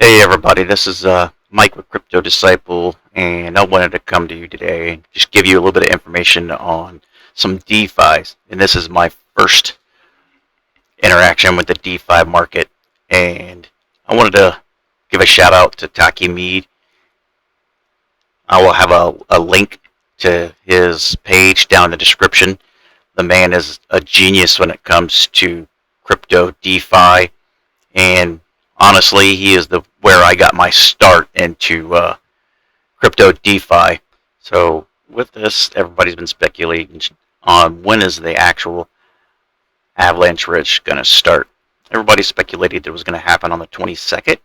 Hey everybody, this is Mike with Crypto Disciple, and I wanted to come to you today and just give you a little bit of information on some DeFis. And this is my first interaction with the DeFi market, and I wanted to give a shout out to Taki Mead. I will have a link to his page down in the description. The man is a genius when it comes to crypto DeFi, and honestly, he is where I got my start into crypto DeFi. So with this, everybody's been speculating on when is the actual Avalanche Rush going to start. Everybody speculated it was going to happen on the 22nd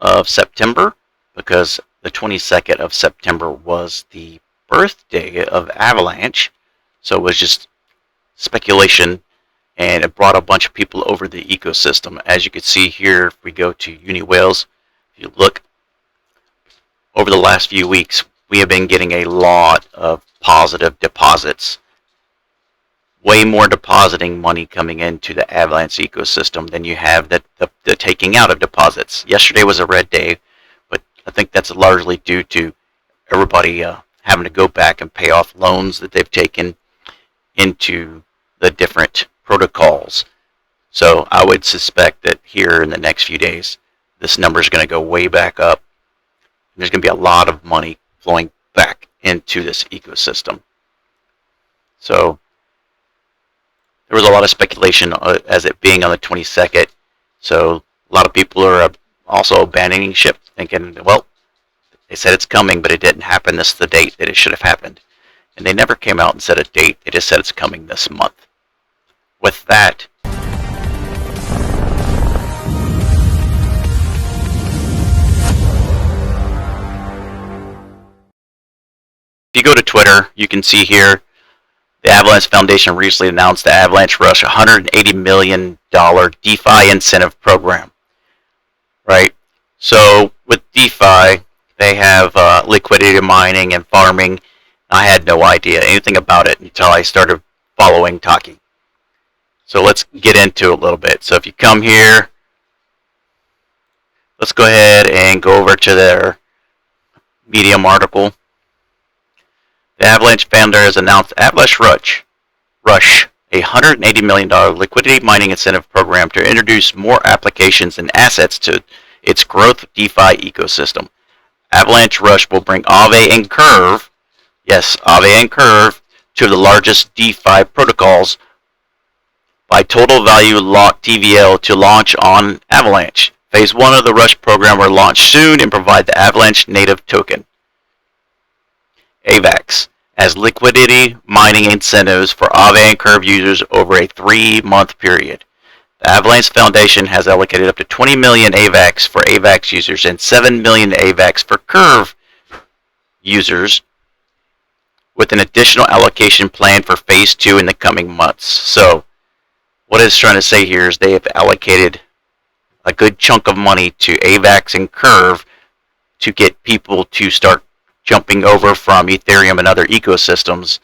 of September because the 22nd of September was the birthday of Avalanche. So it was just speculation, and it brought a bunch of people over the ecosystem. As you can see here, if we go to Uni Whales, if you look, over the last few weeks, we have been getting a lot of positive deposits. Way more depositing money coming into the Avalanche ecosystem than you have the taking out of deposits. Yesterday was a red day, but I think that's largely due to everybody having to go back and pay off loans that they've taken into the different protocols. So I would suspect that here in the next few days, this number is going to go way back up. There's going to be a lot of money flowing back into this ecosystem. So there was a lot of speculation as it being on the 22nd. So a lot of people are also abandoning ship, thinking, well, they said it's coming, but it didn't happen. This is the date that it should have happened. And they never came out and said a date. They just said it's coming this month. With that, if you go to Twitter, you can see here the Avalanche Foundation recently announced the Avalanche Rush $180 million DeFi incentive program. Right? So with DeFi, they have liquidity mining and farming. I had no idea anything about it until I started following Taki. So let's get into it a little bit. So if you come here, let's go ahead and go over to their Medium article. The Avalanche founder has announced Avalanche Rush, a $180 million liquidity mining incentive program to introduce more applications and assets to its growth DeFi ecosystem. Avalanche Rush will bring Aave and Curve, yes, Aave and Curve, to the largest DeFi protocols by total value locked TVL to launch on Avalanche. Phase 1 of the Rush program will launch soon and provide the Avalanche native token, AVAX, as liquidity mining incentives for Aave and Curve users over a 3-month period. The Avalanche Foundation has allocated up to 20 million AVAX for AVAX users and 7 million AVAX for Curve users, with an additional allocation planned for Phase 2 in the coming months. So what it's trying to say here is they have allocated a good chunk of money to AVAX and Curve to get people to start jumping over from Ethereum and other ecosystems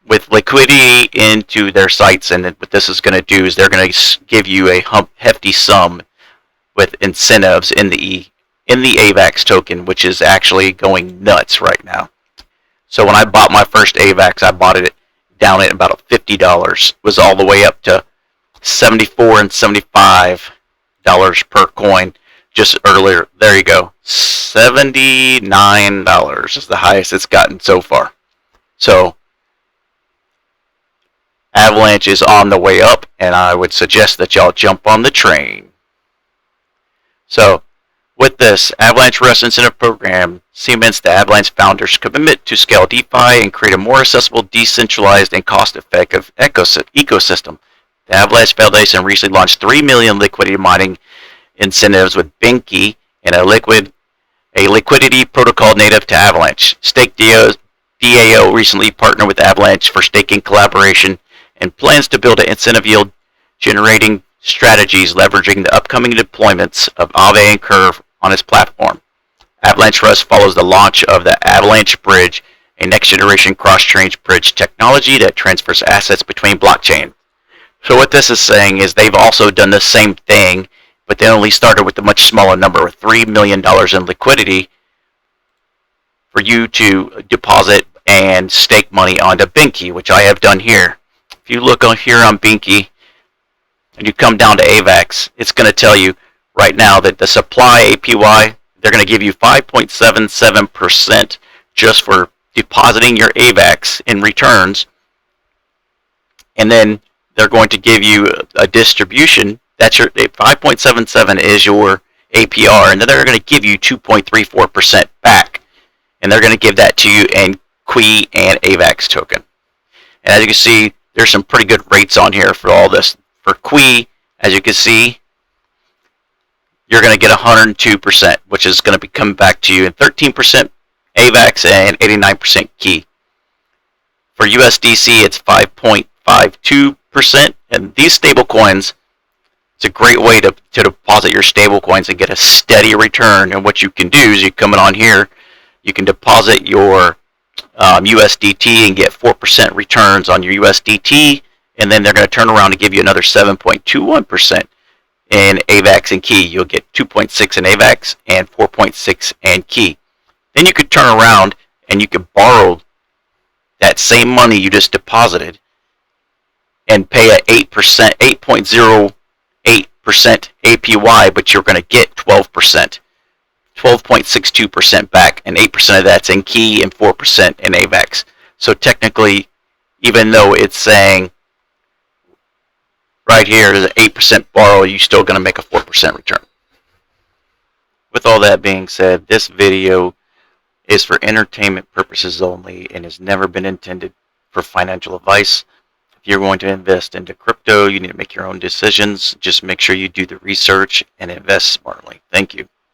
with liquidity into their sites. And what this is going to do is they're going to give you a hefty sum with incentives in the AVAX token, which is actually going nuts right now. So when I bought my first AVAX, I bought it down at about $50. It was all the way up to $74 and $75 per coin just earlier. There you go. $79 is the highest it's gotten so far. So Avalanche is on the way up, and I would suggest that y'all jump on the train. So with this, Avalanche Rush incentive program cements the Avalanche founders' commitment to scale DeFi and create a more accessible, decentralized, and cost-effective ecosystem. The Avalanche Foundation recently launched 3 million liquidity mining incentives with Binky and a liquidity protocol native to Avalanche. Stake DAO recently partnered with Avalanche for staking collaboration and plans to build an incentive yield generating strategies leveraging the upcoming deployments of Aave and Curve on its platform. Avalanche Rush follows the launch of the Avalanche Bridge, a next-generation cross-chain bridge technology that transfers assets between blockchains. So what this is saying is they've also done the same thing but they only started with a much smaller number of $3 million in liquidity for you to deposit and stake money onto Binky, which I have done here. If you look on here on Binky and you come down to AVAX, it's going to tell you right now that the supply APY, they're going to give you 5.77% just for depositing your AVAX in returns, and then they're going to give you a distribution. That's your 5.77 is your APR, and then they're going to give you 2.34% back, and they're going to give that to you in QUI and AVAX token. And as you can see, there's some pretty good rates on here for all this. For QUI, as you can see, you're going to get 102%, which is going to be coming back to you in 13% AVAX and 89% key. For USDC, it's 5.52%, and these stable coins, it's a great way to deposit your stable coins and get a steady return. And what you can do is you come in on here, you can deposit your USDT and get 4% returns on your USDT, and then they're going to turn around and give you another 7.21% in AVAX and key. You'll get 2.6 in AVAX and 4.6 in key. Then you could turn around and you could borrow that same money you just deposited and pay a 8.08% APY, but you're going to get 12.62% back, and 8% of that's in key and 4% in AVAX. So technically, even though it's saying right here is an 8% borrow, you're still going to make a 4% return. With all that being said, this video is for entertainment purposes only and has never been intended for financial advice. If you're going to invest into crypto, you need to make your own decisions. Just make sure you do the research and invest smartly. Thank you.